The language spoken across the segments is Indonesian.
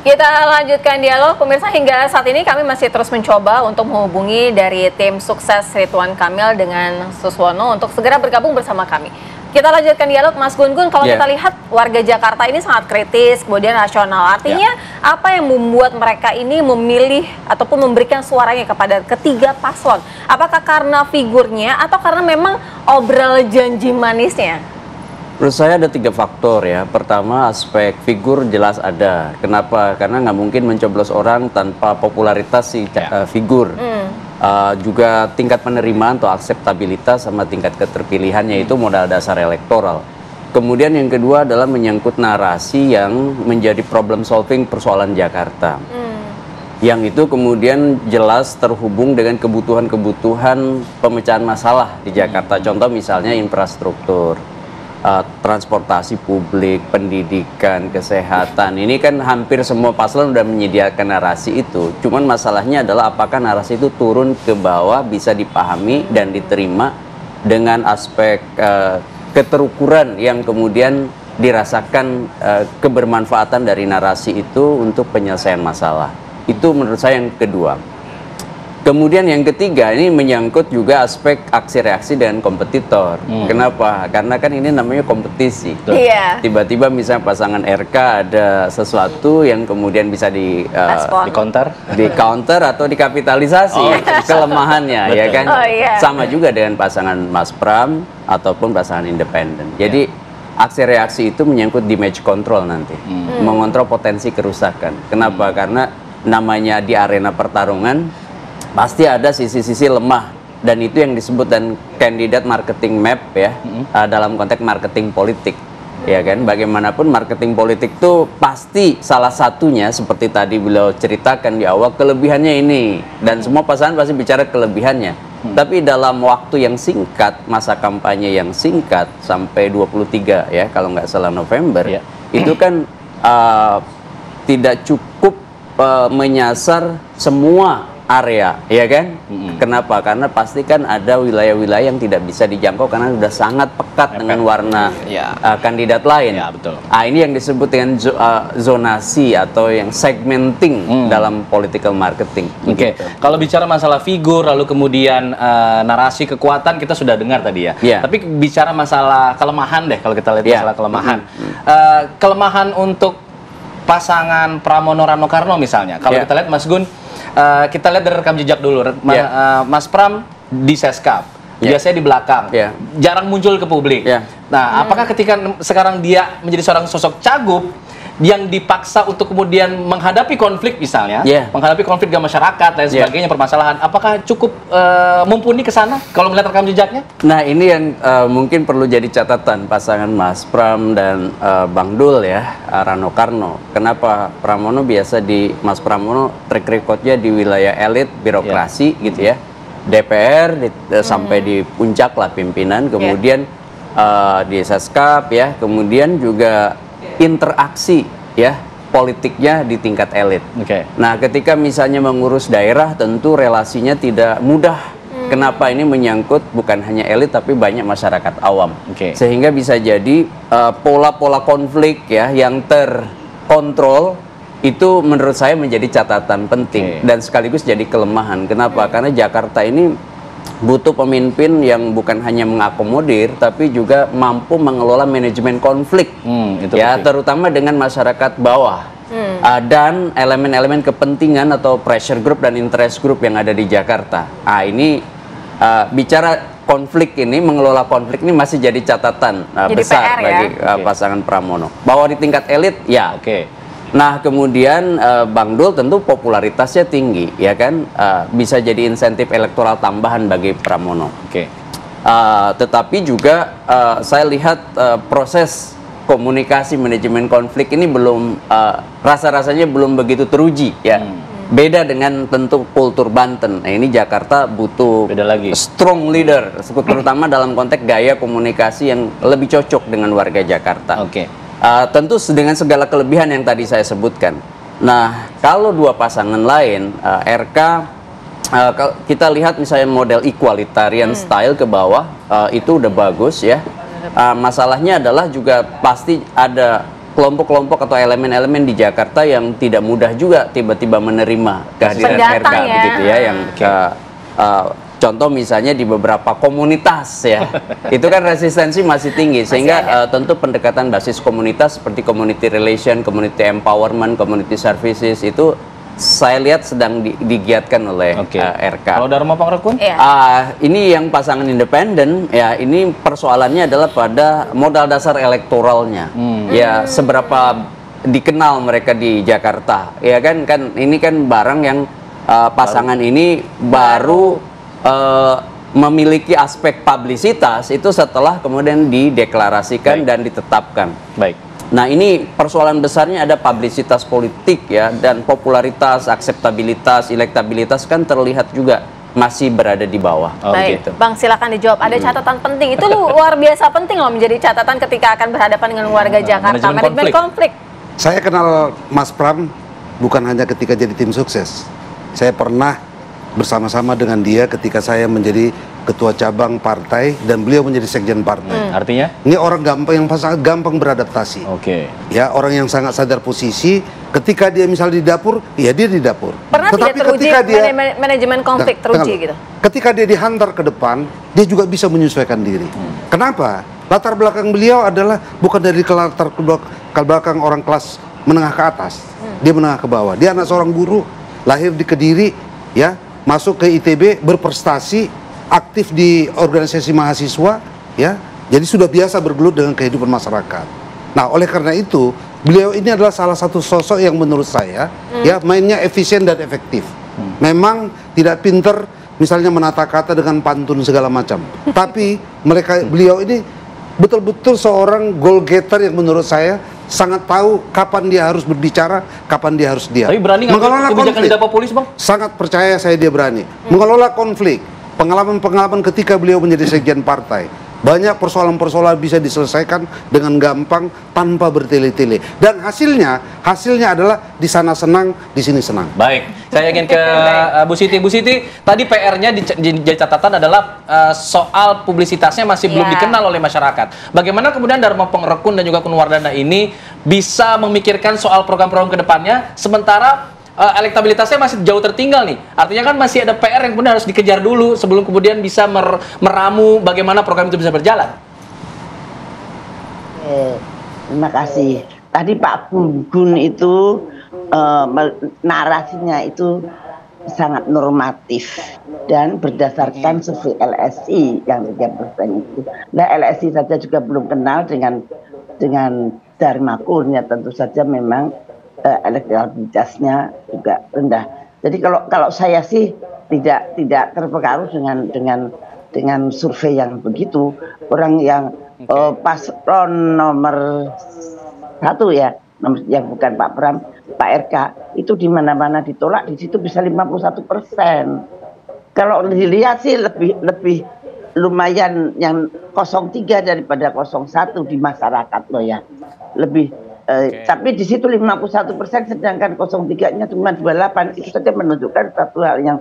Kita lanjutkan dialog, pemirsa. Hingga saat ini kami masih terus mencoba untuk menghubungi dari tim sukses Ridwan Kamil dengan Suswono untuk segera bergabung bersama kami. Kita lanjutkan dialog, Mas Gun-Gun. Kalau kita lihat warga Jakarta ini sangat kritis, kemudian rasional. Artinya apa yang membuat mereka ini memilih ataupun memberikan suaranya kepada ketiga paslon? Apakah karena figurnya atau karena memang obral janji manisnya? Menurut saya ada 3 faktor ya. Pertama, aspek figur jelas ada. Kenapa? Karena nggak mungkin mencoblos orang tanpa popularitas si figur. Juga tingkat penerimaan atau akseptabilitas sama tingkat keterpilihannya itu modal dasar elektoral. Kemudian yang kedua adalah menyangkut narasi yang menjadi problem solving persoalan Jakarta. Yang itu kemudian jelas terhubung dengan kebutuhan-kebutuhan pemecahan masalah di Jakarta. Contoh misalnya infrastruktur, transportasi publik, pendidikan, kesehatan. Ini kan hampir semua paslon sudah menyediakan narasi itu. Cuman masalahnya adalah apakah narasi itu turun ke bawah, bisa dipahami dan diterima dengan aspek keterukuran yang kemudian dirasakan kebermanfaatan dari narasi itu untuk penyelesaian masalah. Itu menurut saya yang kedua. Kemudian yang ketiga, ini menyangkut juga aspek aksi reaksi dengan kompetitor. Kenapa? Karena kan ini namanya kompetisi. Tiba-tiba misalnya pasangan RK ada sesuatu yang kemudian bisa di counter atau dikapitalisasi kelemahannya, ya kan? Sama juga dengan pasangan Mas Pram ataupun pasangan independen. Jadi aksi reaksi itu menyangkut damage control nanti, mengontrol potensi kerusakan. Kenapa? Karena namanya di arena pertarungan pasti ada sisi-sisi lemah, dan itu yang disebut dan kandidat marketing map ya, dalam konteks marketing politik, ya kan? Bagaimanapun marketing politik itu pasti salah satunya seperti tadi beliau ceritakan di awal, kelebihannya ini, dan semua pasangan pasti bicara kelebihannya. Tapi dalam waktu yang singkat, masa kampanye yang singkat sampai 23 ya kalau nggak salah November, itu kan tidak cukup menyasar semua area, ya kan? Kenapa? Karena pasti kan ada wilayah-wilayah yang tidak bisa dijangkau karena sudah sangat pekat dengan warna kandidat lain. Ini yang disebut dengan zonasi atau yang segmenting dalam political marketing. Kalau bicara masalah figur, lalu kemudian narasi kekuatan kita sudah dengar tadi ya. Tapi bicara masalah kelemahan deh, kalau kita lihat masalah kelemahan. Kelemahan untuk pasangan Pramono Rano Karno misalnya. Kalau kita lihat Mas Gun, kita lihat dari rekam jejak dulu. Mas Pram di Seskap, biasanya di belakang, jarang muncul ke publik. Nah, apakah ketika sekarang dia menjadi seorang sosok cagup yang dipaksa untuk kemudian menghadapi konflik misalnya, menghadapi konflik dengan masyarakat dan sebagainya, permasalahan, apakah cukup mumpuni ke sana kalau melihat rekam jejaknya? Nah, ini yang mungkin perlu jadi catatan pasangan Mas Pram dan Bang Dul ya, Rano Karno. Kenapa Pramono biasa Mas Pramono track recordnya di wilayah elit birokrasi gitu ya, DPR sampai di puncak lah pimpinan, kemudian di Seskap ya, kemudian juga interaksi ya politiknya di tingkat elit. Nah, ketika misalnya mengurus daerah tentu relasinya tidak mudah. Kenapa? Ini menyangkut bukan hanya elit tapi banyak masyarakat awam. Sehingga bisa jadi pola-pola konflik ya yang terkontrol itu menurut saya menjadi catatan penting dan sekaligus jadi kelemahan. Kenapa? Karena Jakarta ini butuh pemimpin yang bukan hanya mengakomodir tapi juga mampu mengelola manajemen konflik terutama dengan masyarakat bawah dan elemen-elemen kepentingan atau pressure group dan interest group yang ada di Jakarta. Ini bicara konflik ini, mengelola konflik ini masih jadi catatan besar PR, bagi pasangan Pramono. Bahwa di tingkat elit Nah, kemudian Bang Dul tentu popularitasnya tinggi, ya kan, bisa jadi insentif elektoral tambahan bagi Pramono. Tetapi juga saya lihat proses komunikasi manajemen konflik ini belum rasa-rasanya belum begitu teruji, ya. Beda dengan tentu kultur Banten. Nah, ini Jakarta butuh strong leader, terutama dalam konteks gaya komunikasi yang lebih cocok dengan warga Jakarta. Tentu dengan segala kelebihan yang tadi saya sebutkan. Nah, kalau dua pasangan lain, RK, kita lihat misalnya model equalitarian style ke bawah, itu udah bagus ya. Masalahnya adalah juga pasti ada kelompok-kelompok atau elemen-elemen di Jakarta yang tidak mudah juga tiba-tiba menerima kehadiran RK ya. begitu ya, yang contoh misalnya di beberapa komunitas ya, itu kan resistensi masih tinggi, sehingga tentu pendekatan basis komunitas seperti community relation, community empowerment, community services itu saya lihat sedang digiatkan oleh RK. Kalau Dharma Pangrekun? Ini yang pasangan independen, ya ini persoalannya adalah pada modal dasar elektoralnya. Ya seberapa dikenal mereka di Jakarta. Ya kan ini kan barang yang pasangan ini baru memiliki aspek publisitas itu setelah kemudian dideklarasikan dan ditetapkan. Baik. Nah ini persoalan besarnya ada publisitas politik ya, dan popularitas, akseptabilitas, elektabilitas kan terlihat juga masih berada di bawah. Baik, gitu. Bang silakan dijawab. Ada catatan penting, itu luar biasa penting loh menjadi catatan ketika akan berhadapan dengan warga Jakarta. Manajemen konflik. Saya kenal Mas Pram bukan hanya ketika jadi tim sukses. Saya pernah bersama-sama dengan dia ketika saya menjadi ketua cabang partai dan beliau menjadi sekjen partai. Artinya? Ini orang yang sangat gampang beradaptasi. Ya, orang yang sangat sadar posisi. Ketika dia misalnya di dapur, ya dia di dapur. Pernah tidak teruji manajemen konflik teruji gitu? Ketika dia dihantar ke depan, dia juga bisa menyesuaikan diri. Kenapa? Latar belakang beliau adalah bukan dari latar belakang orang kelas menengah ke atas. Dia menengah ke bawah. Dia anak seorang guru, lahir di Kediri, ya, masuk ke ITB, berprestasi, aktif di organisasi mahasiswa, ya, jadi sudah biasa bergelut dengan kehidupan masyarakat. Nah, oleh karena itu, beliau ini adalah salah satu sosok yang menurut saya, ya, mainnya efisien dan efektif. Memang tidak pinter, misalnya menata kata dengan pantun segala macam. Tapi beliau ini betul-betul seorang goal getter yang menurut saya sangat tahu kapan dia harus berbicara, kapan dia harus diam. Tapi berani mengelola kebijakan di Dapopolis, Bang? Sangat percaya saya dia berani mengelola konflik. Pengalaman-pengalaman ketika beliau menjadi sekjen partai, banyak persoalan-persoalan bisa diselesaikan dengan gampang tanpa bertele-tele. Dan hasilnya adalah di sana senang, di sini senang. Baik, saya ingin ke Bu Siti. Bu Siti, tadi PR-nya di catatan adalah soal publisitasnya masih belum dikenal oleh masyarakat. Bagaimana kemudian Dharma Pangrekun dan juga Kun Wardana ini bisa memikirkan soal program-program ke depannya, sementara elektabilitasnya masih jauh tertinggal nih. Artinya kan masih ada PR yang kemudian harus dikejar dulu sebelum kemudian bisa meramu bagaimana program itu bisa berjalan. Terima kasih. Tadi Pak Gun itu narasinya itu sangat normatif dan berdasarkan survei LSI yang 3% itu. Nah, LSI saja juga belum kenal dengan Dharma Kun, ya tentu saja memang elektabilitasnya juga rendah. Jadi kalau saya sih tidak terpengaruh dengan survei yang begitu. Orang yang paslon nomor 1 ya, yang bukan Pak Pram, Pak RK itu di mana-mana ditolak, di situ bisa 51%. Kalau dilihat sih lebih lumayan yang 03 daripada 01 di masyarakat loh ya. Lebih tapi di situ 51%, sedangkan 03-nya cuma 28. Itu saja menunjukkan satu hal yang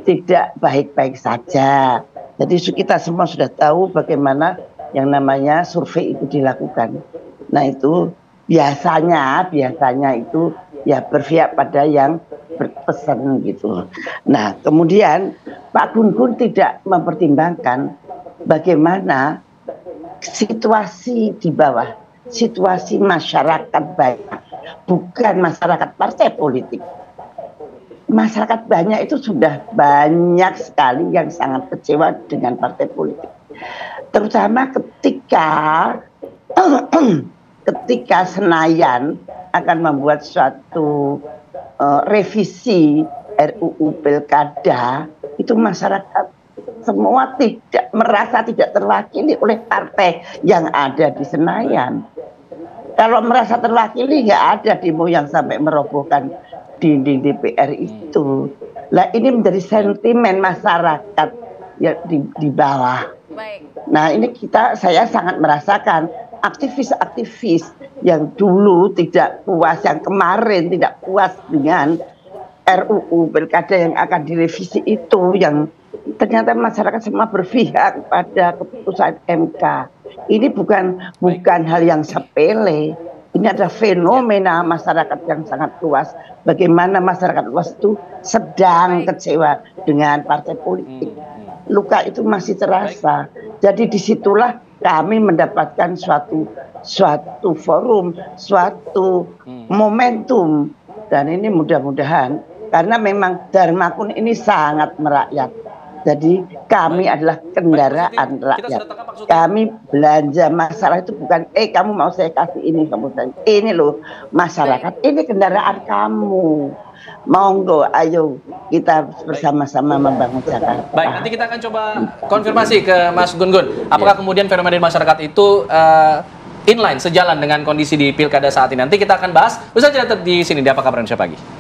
tidak baik-baik saja. Jadi kita semua sudah tahu bagaimana yang namanya survei itu dilakukan. Nah itu biasanya itu ya berpihak pada yang berpesan gitu. Nah kemudian Pak Gun tidak mempertimbangkan bagaimana situasi di bawah, situasi masyarakat banyak, bukan masyarakat partai politik. Masyarakat banyak itu sudah banyak sekali yang sangat kecewa dengan partai politik. Terutama ketika Senayan akan membuat suatu revisi RUU Pilkada, itu masyarakat semua merasa tidak terwakili oleh partai yang ada di Senayan. Kalau merasa terwakili, nggak ada demo yang sampai merobohkan dinding DPR itu. Nah ini menjadi sentimen masyarakat ya di bawah. Nah ini saya sangat merasakan aktivis-aktivis yang dulu tidak puas, yang kemarin tidak puas dengan RUU Pilkada yang akan direvisi itu yang ternyata masyarakat semua berpihak pada keputusan MK. Ini bukan hal yang sepele. Ini ada fenomena masyarakat yang sangat luas. Bagaimana masyarakat luas itu sedang kecewa dengan partai politik. Luka itu masih terasa. Jadi disitulah kami mendapatkan suatu forum, suatu momentum. Dan ini mudah-mudahan karena memang Dharmakun ini sangat merakyat. Jadi kami adalah kendaraan rakyat. Kami belanja masalah itu bukan, kamu mau saya kasih ini, kamu ini loh masyarakat, ini kendaraan kamu. Monggo, ayo kita bersama-sama membangun Jakarta. Baik, nanti kita akan coba konfirmasi ke Mas Gun-Gun. Apakah kemudian fenomena di masyarakat itu inline, sejalan dengan kondisi di pilkada saat ini? Nanti kita akan bahas. Usai jeda di sini di Apa Kabar Indonesia Pagi.